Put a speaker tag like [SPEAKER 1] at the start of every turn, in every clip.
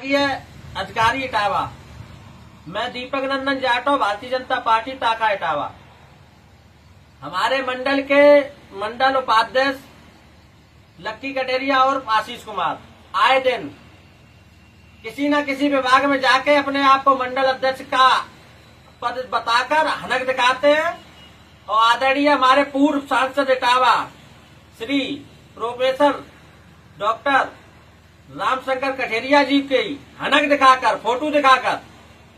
[SPEAKER 1] विभागीय अधिकारी इटावा। मैं दीपक नंदन जाटव, भारतीय जनता पार्टी ताका इटावा। हमारे मंडल के मंडल उपाध्यक्ष लक्की कटेरिया और आशीष कुमार आए दिन किसी न किसी विभाग में जाके अपने आप को मंडल अध्यक्ष का पद बताकर हनक दिखाते हैं और आदरणीय हमारे पूर्व सांसद इटावा श्री प्रोफेसर डॉक्टर रामशंकर कठेरिया जी की हनक दिखाकर, फोटो दिखाकर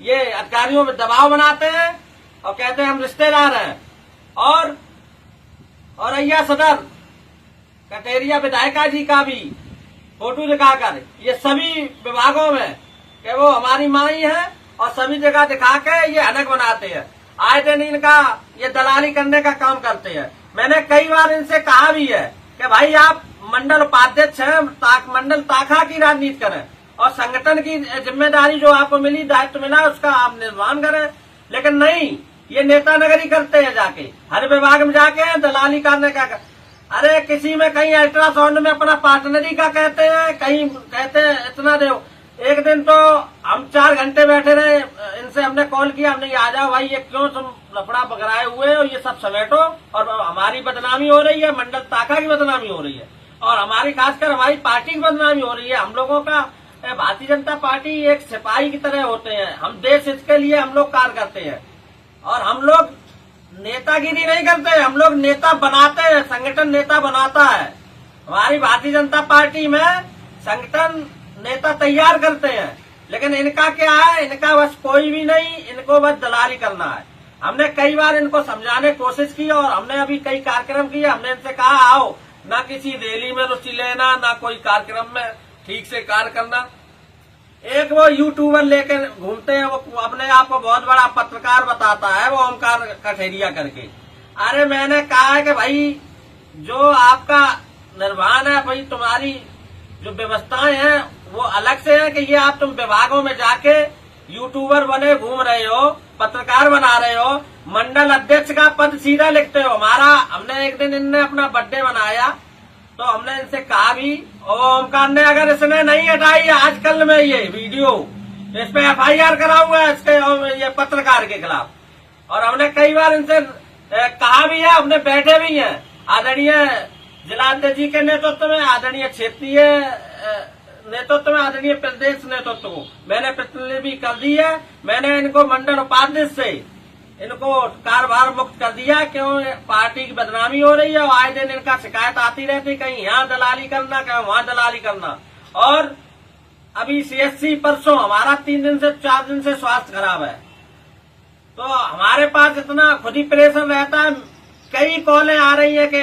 [SPEAKER 1] ये अधिकारियों में दबाव बनाते हैं और कहते हैं हम रिश्तेदार हैं। और औरैया सदर कटेरिया विधायिका जी का भी फोटो दिखाकर ये सभी विभागों में कि वो हमारी माँ ही है और सभी जगह दिखा के ये हनक बनाते हैं। आए दिन इनका ये दलाली करने का काम करते हैं। मैंने कई बार इनसे कहा भी है कि भाई आप मंडल उपाध्यक्ष हैं, मंडल ताका की राजनीति करें और संगठन की जिम्मेदारी जो आपको मिली, दायित्व मिला, उसका आप निर्वहन करें। लेकिन नहीं, ये नेता नगरी करते हैं, जाके हर विभाग में जाके दलाली करने का। अरे किसी में कहीं अल्ट्रासाउंड में अपना पार्टनरी का कहते हैं, कहीं कहते हैं इतना दो। एक दिन तो हम 4 घंटे बैठे रहे, इनसे हमने कॉल किया, हमने आ जाओ भाई, ये क्यों तुम लफड़ा पकड़ाए हुए हो, ये सब समेटो और हमारी बदनामी हो रही है, मंडल ताका की बदनामी हो रही है और हमारी खासकर हमारी पार्टी की बदनामी हो रही है। हम लोगों का भारतीय जनता पार्टी एक सिपाही की तरह होते हैं, हम देश हित के लिए हम लोग कार्य करते हैं और हम लोग नेतागिरी नहीं करते, हम लोग नेता बनाते हैं, संगठन नेता बनाता है। हमारी भारतीय जनता पार्टी में संगठन नेता तैयार करते हैं। लेकिन इनका क्या है, इनका बस कोई भी नहीं, इनको बस दलाली करना है। हमने कई बार इनको समझाने की कोशिश की और हमने अभी कई कार्यक्रम किए। हमने इनसे कहा आओ, ना किसी रैली में रुचि लेना, ना कोई कार्यक्रम में ठीक से कार्य करना। एक वो यूट्यूबर लेकर घूमते हैं, वो अपने आप को बहुत बड़ा पत्रकार बताता है, वो ओमकार कठेरिया करके। अरे मैंने कहा है कि भाई जो आपका निर्वहन है, भाई तुम्हारी जो व्यवस्थाएं हैं वो अलग से है कि ये आप तुम विभागों में जाके यूट्यूबर बने घूम रहे हो, पत्रकार बना रहे हो, मंडल अध्यक्ष का पद सीधा लिखते हो। हमने एक दिन इनने अपना बर्थडे मनाया तो हमने इनसे कहा भी, ओमकार ने अगर इसने नहीं हटाई आजकल में ये वीडियो, तो इस पे FIR करा हुआ है इसके ये पत्रकार के खिलाफ। और हमने कई बार इनसे कहा भी है, हमने बैठे भी हैं आदरणीय जिलाध्यक्ष जी के नेतृत्व में, आदरणीय क्षेत्रीय नेतृत्व में, आदरणीय प्रदेश नेतृत्व को मैंने प्रतिनिधि कर दी है। मैंने इनको मंडल उपाध्यक्ष से इनको कार्यभार मुक्त कर दिया, क्यों पार्टी की बदनामी हो रही है और आए दिन इनका शिकायत आती रहती, कहीं यहाँ दलाली करना, कहीं वहाँ दलाली करना। और अभी CSC परसों हमारा 3 दिन से 4 दिन से स्वास्थ्य खराब है, तो हमारे पास इतना खुद ही प्रेशर रहता है। कई कॉलें आ रही है कि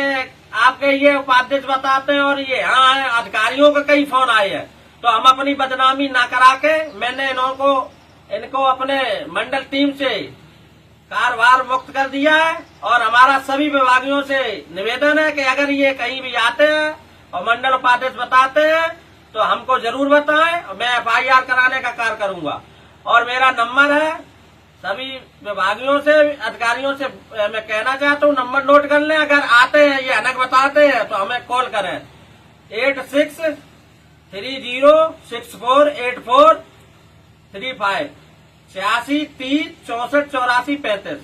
[SPEAKER 1] आपके ये उपाध्यक्ष बताते हैं और ये यहाँ है, अधिकारियों के कई फोन आए हैं। तो हम अपनी बदनामी ना करा के मैंने इनको अपने मंडल टीम से कार्यभार मुक्त कर दिया है। और हमारा सभी विभागियों से निवेदन है कि अगर ये कहीं भी आते हैं और मंडल उपाध्यक्ष बताते हैं तो हमको जरूर बताएं और मैं FIR कराने का कार्य करूंगा। और मेरा नंबर है, सभी विभागियों से, अधिकारियों से मैं कहना चाहता हूँ, नंबर नोट कर लें। अगर आते हैं ये हनक बताते हैं तो हमें कॉल करें 8630648435 86 30 64 84 35।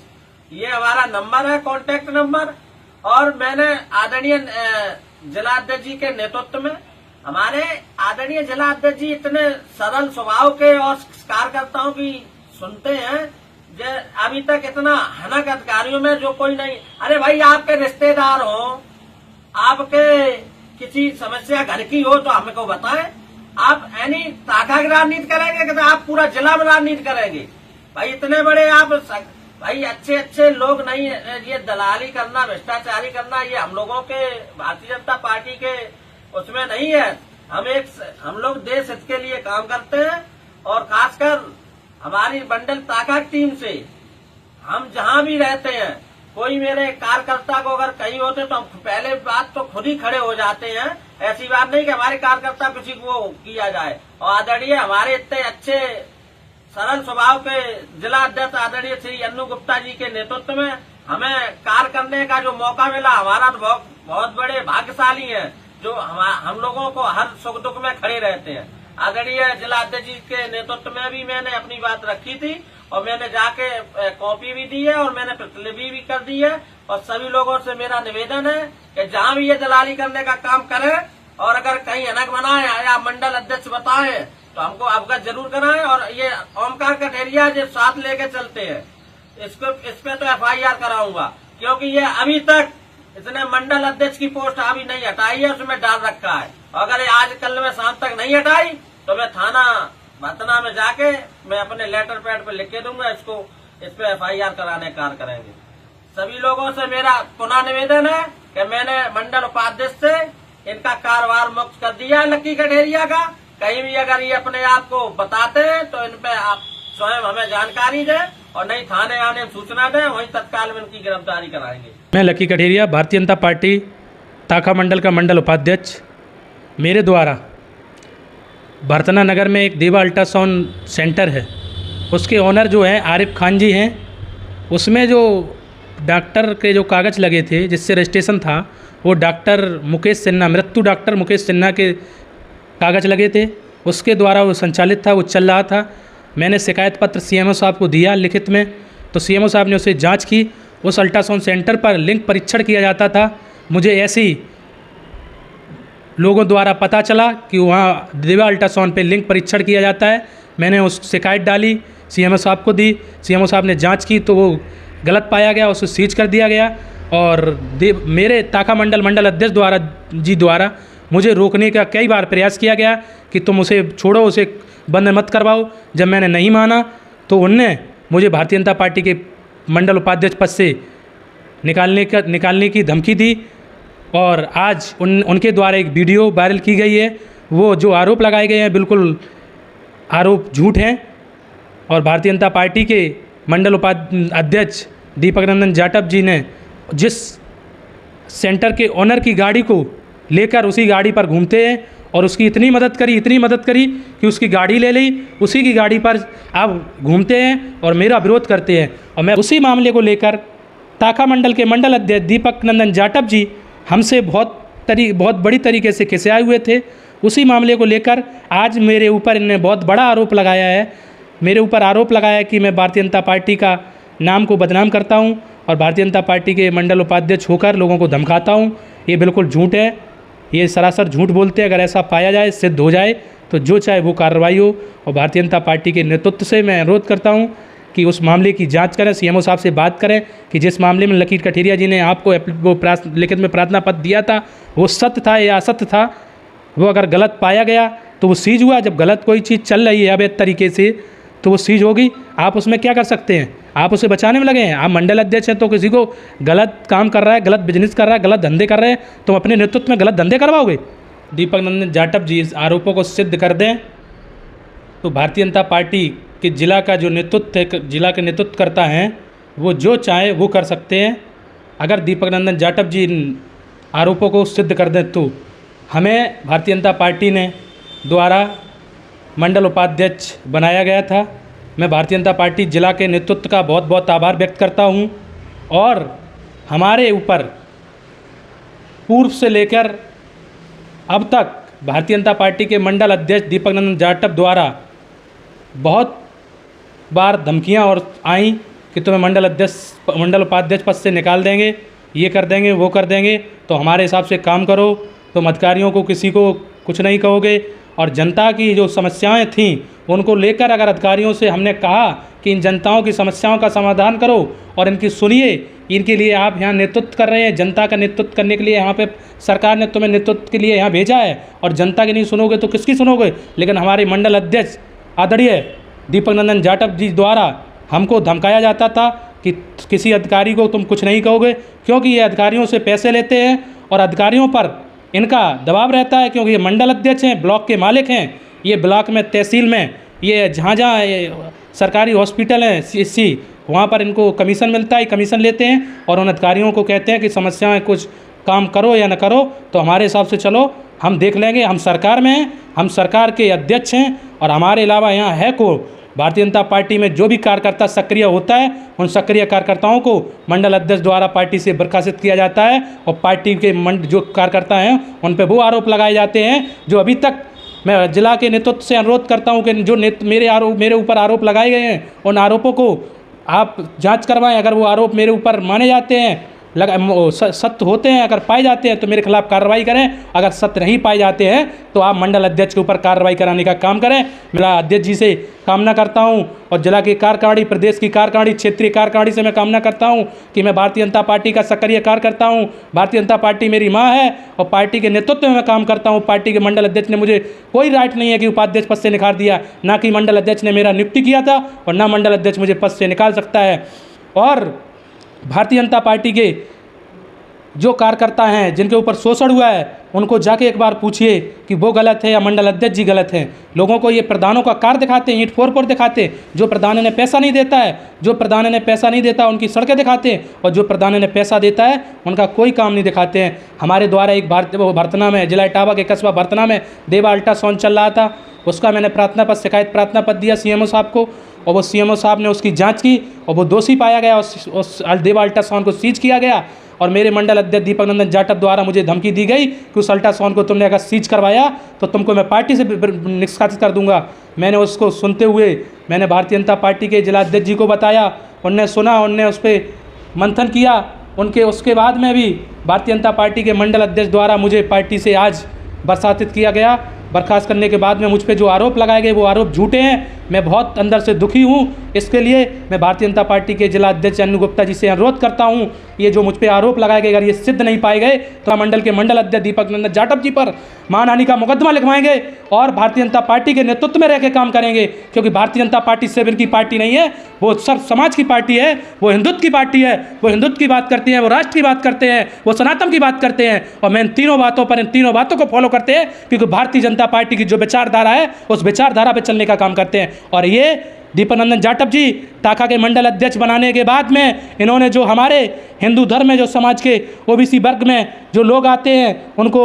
[SPEAKER 1] ये हमारा नंबर है, कॉन्टेक्ट नंबर। और मैंने आदरणीय जिलाध्यक्ष जी के नेतृत्व में, हमारे आदरणीय जिलाध्यक्ष जी इतने सरल स्वभाव के और कार्यकर्ताओं की सुनते हैं, अभी तक इतना हनक अधिकारियों में जो कोई नहीं। अरे भाई आपके रिश्तेदार हो, आपके किसी समस्या घर की हो तो हमको बताएं। आप यानी ताका की राजनीति करेंगे कि आप पूरा जिला में राजनीति करेंगे? भाई इतने बड़े आप भाई अच्छे लोग नहीं, ये दलाली करना, भ्रष्टाचारी करना, ये हम लोगों के भारतीय जनता पार्टी के उसमें नहीं है। हम लोग देश हित के लिए काम करते हैं और खासकर हमारी मंडल ताका टीम से हम जहां भी रहते हैं, कोई मेरे कार्यकर्ता को अगर कहीं होते तो हम पहले बात तो खुद ही खड़े हो जाते हैं। ऐसी बात नहीं कि हमारे कार्यकर्ता किसी को किया जाए। और आदरणीय हमारे इतने अच्छे सरल स्वभाव के जिला अध्यक्ष आदरणीय श्री अन्नू गुप्ता जी के नेतृत्व में हमें कार्य करने का जो मौका मिला, हमारा तो बहुत बड़े भाग्यशाली हैं जो हम लोगों को हर सुख दुख में खड़े रहते हैं। आदरणीय जिला अध्यक्ष जी के नेतृत्व में भी मैंने अपनी बात रखी थी और मैंने जाके कॉपी भी दी है और मैंने प्रतिलिपि भी कर दी है। और सभी लोगों से मेरा निवेदन है कि जहां भी ये दलाली करने का काम करे और अगर कहीं अनक बनाए या मंडल अध्यक्ष बताए तो हमको अवगत जरूर कराएं। और ये ओमकार कठेरिया जो साथ लेके चलते हैं इस पे तो FIR कराऊंगा, क्योंकि ये अभी तक इसने मंडल अध्यक्ष की पोस्ट अभी नहीं हटाई है, उसमें डाल रखा है। अगर आज कल में शाम तक नहीं हटाई तो मैं थाना भतना में जाके मैं अपने लेटर पैड पे लिख के दूंगा, इस पे FIR कराने कार्य करेंगे। सभी लोगों से मेरा पुनः निवेदन है कि मैंने मंडल उपाध्यक्ष से इनका कार्यभार मुक्त कर दिया है लक्की कठेरिया का। कहीं भी अगर ये अपने आप को बताते हैं तो इन पे आप स्वयं हमें जानकारी दें और नहीं थाने आने में सूचना दें, वहीं तत्काल में इनकी गिरफ्तारी कराएंगे।
[SPEAKER 2] मैं लक्की कठेरिया, भारतीय जनता पार्टी ताका मंडल का मंडल उपाध्यक्ष। मेरे द्वारा भरतना नगर में एक देवा अल्ट्रासाउंड सेंटर है, उसके ओनर जो हैं आरिफ खान जी हैं। उसमें जो डॉक्टर के जो कागज़ लगे थे जिससे रजिस्ट्रेशन था वो डॉक्टर मुकेश सिन्हा, मृत्यु डॉक्टर मुकेश सिन्हा के कागज़ लगे थे, उसके द्वारा वो संचालित था, वो चल रहा था। मैंने शिकायत पत्र CMO साहब को दिया लिखित में, तो CMO साहब ने उसे जांच की। उस अल्ट्रासाउंड सेंटर पर लिंग परीक्षण किया जाता था। मुझे ऐसी लोगों द्वारा पता चला कि वहाँ देवा अल्ट्रासाउंड पे लिंग परीक्षण किया जाता है। मैंने उस शिकायत डाली, CMO साहब को दी, CMO साहब ने जांच की तो वो गलत पाया गया, उसे सीज कर दिया गया। और मेरे ताका मंडल अध्यक्ष द्वारा मुझे रोकने का कई बार प्रयास किया गया कि तुम उसे छोड़ो, उसे बंद मत करवाओ। जब मैंने नहीं माना तो उनने मुझे भारतीय जनता पार्टी के मंडल उपाध्यक्ष पद से निकालने की धमकी दी। और आज उनके द्वारा एक वीडियो वायरल की गई है। वो जो आरोप लगाए गए हैं बिल्कुल आरोप झूठ हैं। और भारतीय जनता पार्टी के मंडल अध्यक्ष दीपक नंदन जाटव जी ने जिस सेंटर के ओनर की गाड़ी को लेकर उसी गाड़ी पर घूमते हैं और उसकी इतनी मदद करी कि उसकी गाड़ी ले ली, उसी की गाड़ी पर आप घूमते हैं और मेरा विरोध करते हैं। और मैं उसी मामले को लेकर ताका मंडल के मंडल अध्यक्ष दीपक नंदन जाटव जी हमसे बहुत बड़ी तरीके से खिंचाए हुए थे। उसी मामले को लेकर आज मेरे ऊपर इन्होंने बहुत बड़ा आरोप लगाया है। मेरे ऊपर आरोप लगाया है कि मैं भारतीय जनता पार्टी का नाम को बदनाम करता हूं और भारतीय जनता पार्टी के मंडल उपाध्यक्ष होकर लोगों को धमकाता हूं। ये बिल्कुल झूठ है, ये सरासर झूठ बोलते हैं। अगर ऐसा पाया जाए, सिद्ध हो जाए तो जो चाहे वो कार्रवाई हो। और भारतीय जनता पार्टी के नेतृत्व से मैं अनुरोध करता हूं कि उस मामले की जांच करें, CMO साहब से बात करें कि जिस मामले में लकीर कठेरिया जी ने आपको वो लिखित में प्रार्थना पत्र दिया था वो सत्य था या असत्य था। वो अगर गलत पाया गया तो वो सीज हुआ। जब गलत कोई चीज़ चल रही है अवैध तरीके से तो वो सीज होगी। आप उसमें क्या कर सकते हैं? आप उसे बचाने में लगे हैं। आप मंडल अध्यक्ष हैं तो किसी को गलत काम कर रहा है, गलत बिजनेस कर रहा है, गलत धंधे कर रहे हैं, तो अपने नेतृत्व में गलत धंधे करवाओगे? दीपक नंदन जाटव जी इस आरोपों को सिद्ध कर दें तो भारतीय जनता पार्टी के जिला का जो नेतृत्व है, जिला के नेतृत्व करता हैं, वो जो चाहे वो कर सकते हैं। अगर दीपक नंदन जाटव जी इन आरोपों को सिद्ध कर दें तो हमें भारतीय जनता पार्टी ने द्वारा मंडल उपाध्यक्ष बनाया गया था। मैं भारतीय जनता पार्टी जिला के नेतृत्व का बहुत बहुत आभार व्यक्त करता हूं। और हमारे ऊपर पूर्व से लेकर अब तक भारतीय जनता पार्टी के मंडल अध्यक्ष दीपक नंदन जाटव द्वारा बहुत बार धमकियां और आई कि तुम्हें मंडल उपाध्यक्ष पद से निकाल देंगे, ये कर देंगे, वो कर देंगे। तो हमारे हिसाब से काम करो, तुम अधिकारियों को किसी को कुछ नहीं कहोगे। और जनता की जो समस्याएं थीं उनको लेकर अगर अधिकारियों से हमने कहा कि इन जनताओं की समस्याओं का समाधान करो और इनकी सुनिए, इनके लिए आप यहाँ नेतृत्व कर रहे हैं, जनता का नेतृत्व करने के लिए यहाँ पे सरकार ने तुम्हें नेतृत्व के लिए यहाँ भेजा है और जनता की नहीं सुनोगे तो किसकी सुनोगे? लेकिन हमारे मंडल अध्यक्ष आदरणीय दीपक नंदन जाटव जी द्वारा हमको धमकाया जाता था कि किसी अधिकारी को तुम कुछ नहीं कहोगे, क्योंकि ये अधिकारियों से पैसे लेते हैं और अधिकारियों पर इनका दबाव रहता है, क्योंकि ये मंडल अध्यक्ष हैं, ब्लॉक के मालिक हैं। ये ब्लॉक में, तहसील में, ये जहाँ सरकारी हॉस्पिटल हैं CSC, वहाँ पर इनको कमीशन मिलता है, कमीशन लेते हैं और उन अधिकारियों को कहते हैं कि समस्याएं कुछ काम करो या न करो, तो हमारे हिसाब से चलो, हम देख लेंगे। हम सरकार में हैं, हम सरकार के अध्यक्ष हैं और हमारे अलावा यहाँ है को भारतीय जनता पार्टी में जो भी कार्यकर्ता सक्रिय होता है उन सक्रिय कार्यकर्ताओं को मंडल अध्यक्ष द्वारा पार्टी से बर्खास्त किया जाता है और पार्टी के जो कार्यकर्ता हैं उन पर वो आरोप लगाए जाते हैं जो अभी तक मैं जिला के नेतृत्व से अनुरोध करता हूं कि जो मेरे ऊपर आरोप लगाए गए हैं उन आरोपों को आप जांच करवाएं। अगर वो आरोप मेरे ऊपर माने जाते हैं, सत्य होते हैं, अगर पाए जाते हैं तो मेरे खिलाफ कार्रवाई करें। अगर सत्य नहीं पाए जाते हैं तो आप मंडल अध्यक्ष के ऊपर कार्रवाई कराने का काम करें। मेरा अध्यक्ष जी से कामना करता हूं और जिला की कार्यकारिणी, प्रदेश की कार्यकारिणी, क्षेत्रीय कार्यकारिणी से मैं कामना करता हूं कि मैं भारतीय जनता पार्टी का सक्रिय कार्यकर्ता हूं। भारतीय जनता पार्टी मेरी माँ है और पार्टी के नेतृत्व में मैं काम करता हूँ। पार्टी के मंडल अध्यक्ष ने मुझे कोई राइट नहीं है कि उपाध्यक्ष पद से निकाल दिया, ना कि मंडल अध्यक्ष ने मेरा नियुक्ति किया था और ना मंडल अध्यक्ष मुझे पद से निकाल सकता है। और भारतीय जनता पार्टी के जो कार्यकर्ता हैं जिनके ऊपर शोषण हुआ है उनको जाके एक बार पूछिए कि वो गलत है या मंडल अध्यक्ष जी गलत हैं। लोगों को ये प्रधानों का कार दिखाते हैं, ईंट फोड़ दिखाते हैं। जो प्रधान ने पैसा नहीं देता है, जो प्रधान ने पैसा नहीं देता उनकी सड़कें दिखाते हैं, और जो प्रधान ने पैसा देता है उनका कोई काम नहीं दिखाते हैं। हमारे द्वारा एक भरतना में, जिला इटावा के कस्बा भरतना में देवा अल्ट्रासाउंड चल रहा था, उसका मैंने शिकायत प्रार्थना पत्र दिया सीएमओ साहब को, और वो सीएमओ साहब ने उसकी जांच की और वो दोषी पाया गया। उस देवा अल्ट्रासाउंड को सीज किया गया और मेरे मंडल अध्यक्ष दीपक नंदन जाटव द्वारा मुझे धमकी दी गई कि उस अल्ट्रासाउंड को तुमने अगर सीज करवाया तो तुमको मैं पार्टी से निष्कासित कर दूंगा। मैंने उसको सुनते हुए मैंने भारतीय जनता पार्टी के जिला अध्यक्ष जी को बताया, उनने सुना, उनने उस पर मंथन किया। उसके बाद में भी भारतीय जनता पार्टी के मंडल अध्यक्ष द्वारा मुझे पार्टी से आज बर्खास्तित किया गया। बर्खास्त करने के बाद में मुझ पे जो आरोप लगाए गए वो आरोप झूठे हैं। मैं बहुत अंदर से दुखी हूँ। इसके लिए मैं भारतीय जनता पार्टी के जिला अध्यक्ष अन्नू गुप्ता जी से अनुरोध करता हूँ, ये जो मुझ पे आरोप लगाए गए अगर ये सिद्ध नहीं पाए गए तो मंडल के मंडल अध्यक्ष दीपक नंदन जाटव जी पर मानहानि का मुकदमा लिखवाएंगे और भारतीय जनता पार्टी के नेतृत्व में रह के काम करेंगे। क्योंकि भारतीय जनता पार्टी सिर्फ इनकी पार्टी नहीं है, वो सर्व समाज की पार्टी है, वो हिंदुत्व की पार्टी है। वो हिंदुत्व की बात करती है, वो राष्ट्र की बात करते हैं, वो सनातन की बात करते हैं। और मैं इन तीनों बातों को फॉलो करते हैं क्योंकि भारतीय जनता पार्टी की जो विचारधारा है उस विचारधारा पर चलने का काम करते हैं। और ये दीपक नंदन जाटव जी ताका के मंडल अध्यक्ष बनाने के बाद में इन्होंने जो हमारे हिंदू धर्म में, जो समाज के ओबीसी वर्ग में जो लोग आते हैं उनको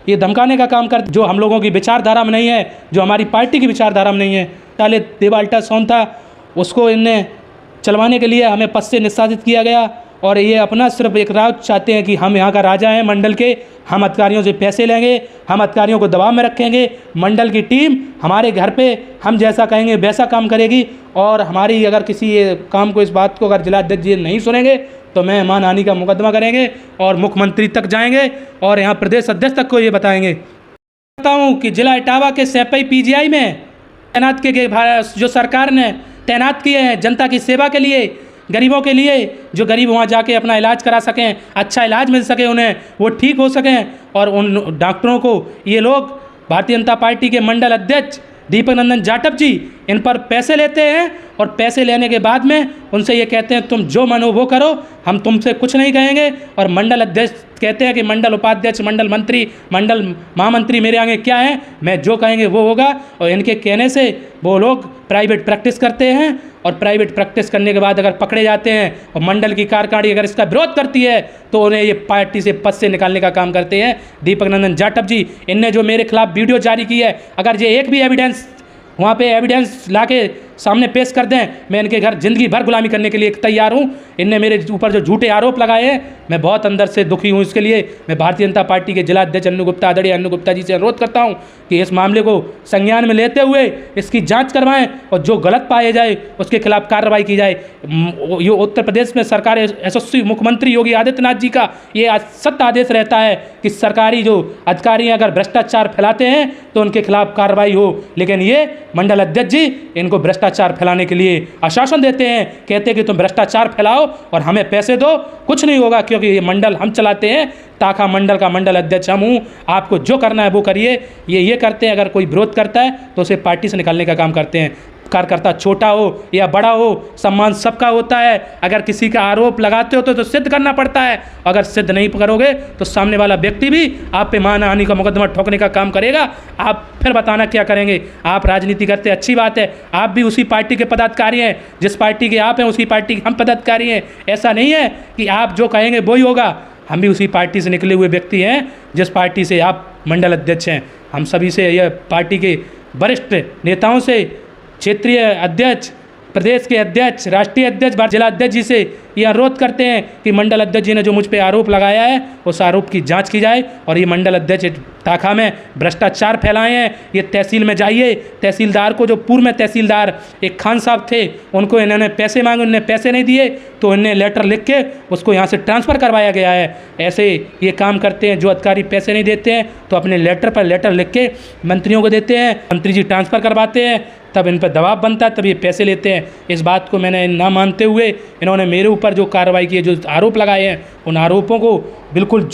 [SPEAKER 2] ये धमकाने का काम करते, जो हम लोगों की विचारधारा में नहीं है, जो हमारी पार्टी की विचारधारा में नहीं है। पहले देवा अल्ट्रासाउंड था, उसको इनने चलवाने के लिए हमें पद से निष्कासित किया गया और ये अपना सिर्फ एक राज चाहते हैं कि हम यहाँ का राजा हैं मंडल के, हम अधिकारियों से पैसे लेंगे, हम अधिकारियों को दबाव में रखेंगे। मंडल की टीम हमारे घर पे हम जैसा कहेंगे वैसा काम करेगी और हमारी अगर किसी ये काम को, इस बात को अगर जिला अध्यक्ष जी नहीं सुनेंगे तो मैं मानहानि का मुकदमा करेंगे और मुख्यमंत्री तक जाएंगे और यहाँ प्रदेश अध्यक्ष तक को ये बताएंगे। कहता हूँ कि जिला इटावा के सैपई पीजीआई में तैनात किए गए, जो सरकार ने तैनात किए हैं जनता की सेवा के लिए, गरीबों के लिए, जो गरीब वहाँ जाके अपना इलाज करा सकें, अच्छा इलाज मिल सके उन्हें, वो ठीक हो सकें। और उन डॉक्टरों को ये लोग भारतीय जनता पार्टी के मंडल अध्यक्ष दीपक नंदन जाटव जी इन पर पैसे लेते हैं और पैसे लेने के बाद में उनसे ये कहते हैं तुम जो मन हो वो करो, हम तुमसे कुछ नहीं कहेंगे। और मंडल अध्यक्ष कहते हैं कि मंडल उपाध्यक्ष, मंडल मंत्री, मंडल महामंत्री मेरे आगे क्या है, मैं जो कहेंगे वो होगा। और इनके कहने से वो लोग प्राइवेट प्रैक्टिस करते हैं और प्राइवेट प्रैक्टिस करने के बाद अगर पकड़े जाते हैं और मंडल की कार्यकारिणी अगर इसका विरोध करती है तो उन्हें ये पार्टी से पद से निकालने का काम करते हैं दीपक नंदन जाटव जी। इनने जो मेरे खिलाफ वीडियो जारी की है, अगर ये एक भी एविडेंस वहाँ पे एविडेंस लाके सामने पेश कर दें, मैं इनके घर ज़िंदगी भर गुलामी करने के लिए तैयार हूँ। इनने मेरे ऊपर जो झूठे आरोप लगाए हैं, मैं बहुत अंदर से दुखी हूँ। इसके लिए मैं भारतीय जनता पार्टी के जिला अध्यक्ष अन्नू गुप्ता, आदरणीय अन्नू गुप्ता जी से अनुरोध करता हूँ कि इस मामले को संज्ञान में लेते हुए इसकी जाँच करवाएँ और जो गलत पाए जाए उसके खिलाफ कार्रवाई की जाए। ये उत्तर प्रदेश में सरकार, यशस्वी मुख्यमंत्री योगी आदित्यनाथ जी का ये सख्त आदेश रहता है कि सरकारी जो अधिकारी अगर भ्रष्टाचार फैलाते हैं तो उनके खिलाफ कार्रवाई हो। लेकिन ये मंडल अध्यक्ष जी इनको भ्रष्टाचार फैलाने के लिए आश्वासन देते हैं, कहते हैं कि तुम भ्रष्टाचार फैलाओ और हमें पैसे दो, कुछ नहीं होगा क्योंकि ये मंडल हम चलाते हैं। ताका मंडल का मंडल अध्यक्ष हम हूँ, आपको जो करना है वो करिए। ये करते हैं, अगर कोई विरोध करता है तो उसे पार्टी से निकालने का काम करते हैं। कार्यकर्ता छोटा हो या बड़ा हो, सम्मान सबका होता है। अगर किसी का आरोप लगाते हो तो सिद्ध करना पड़ता है, अगर सिद्ध नहीं करोगे तो सामने वाला व्यक्ति भी आप पे मानहानि का मुकदमा ठोकने का काम करेगा। आप फिर बताना क्या करेंगे। आप राजनीति करते अच्छी बात है, आप भी उसी पार्टी के पदाधिकारी हैं, जिस पार्टी के आप हैं उसी पार्टी के हम पदाधिकारी हैं। ऐसा नहीं है कि आप जो कहेंगे वही होगा। हम भी उसी पार्टी से निकले हुए व्यक्ति हैं जिस पार्टी से आप मंडल अध्यक्ष हैं। हम सभी से, यह पार्टी के वरिष्ठ नेताओं से, क्षेत्रीय अध्यक्ष प्रदेश के अध्यक्ष, राष्ट्रीय अध्यक्ष, जिला अध्यक्ष जी से ये अनुरोध करते हैं कि मंडल अध्यक्ष जी ने जो मुझ पे आरोप लगाया है उस आरोप की जांच की जाए और ये मंडल अध्यक्ष ताखा में भ्रष्टाचार फैलाए हैं। ये तहसील में जाइए, तहसीलदार को, जो पूर्व में तहसीलदार एक खान साहब थे, उनको इन्होंने पैसे मांगे, उन्होंने पैसे नहीं दिए तो इन्हें लेटर लिख के उसको यहाँ से ट्रांसफ़र करवाया गया है। ऐसे ये काम करते हैं। जो अधिकारी पैसे नहीं देते हैं तो अपने लेटर पर लेटर लिख के मंत्रियों को देते हैं, मंत्री जी ट्रांसफ़र करवाते हैं, तब इन पर दबाव बनता है, तब ये पैसे लेते हैं। इस बात को मैंने ना मानते हुए इन्होंने मेरे ऊपर जो कार्रवाई की है, जो आरोप लगाए हैं, उन आरोपों को बिल्कुल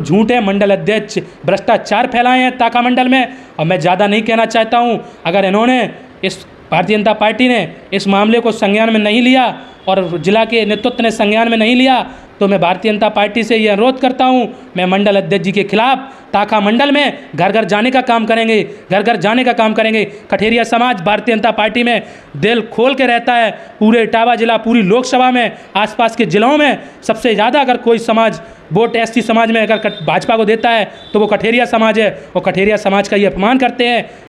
[SPEAKER 2] झूठ है। मंडल अध्यक्ष भ्रष्टाचार फैलाए हैं ताका मंडल में। और मैं ज़्यादा नहीं कहना चाहता हूँ। अगर इन्होंने, इस भारतीय जनता पार्टी ने इस मामले को संज्ञान में नहीं लिया और जिला के नेतृत्व ने संज्ञान में नहीं लिया तो मैं भारतीय जनता पार्टी से ये अनुरोध करता हूँ, मैं मंडल अध्यक्ष जी के खिलाफ ताका मंडल में घर घर जाने का काम करेंगे, घर घर जाने का काम करेंगे। कठेरिया समाज भारतीय जनता पार्टी में दिल खोल के रहता है। पूरे इटावा जिला, पूरी लोकसभा में, आसपास के जिलों में सबसे ज़्यादा अगर कोई समाज वोट एसटी समाज में अगर भाजपा को देता है तो वो कठेरिया समाज है। और कठेरिया समाज का ये अपमान करते हैं।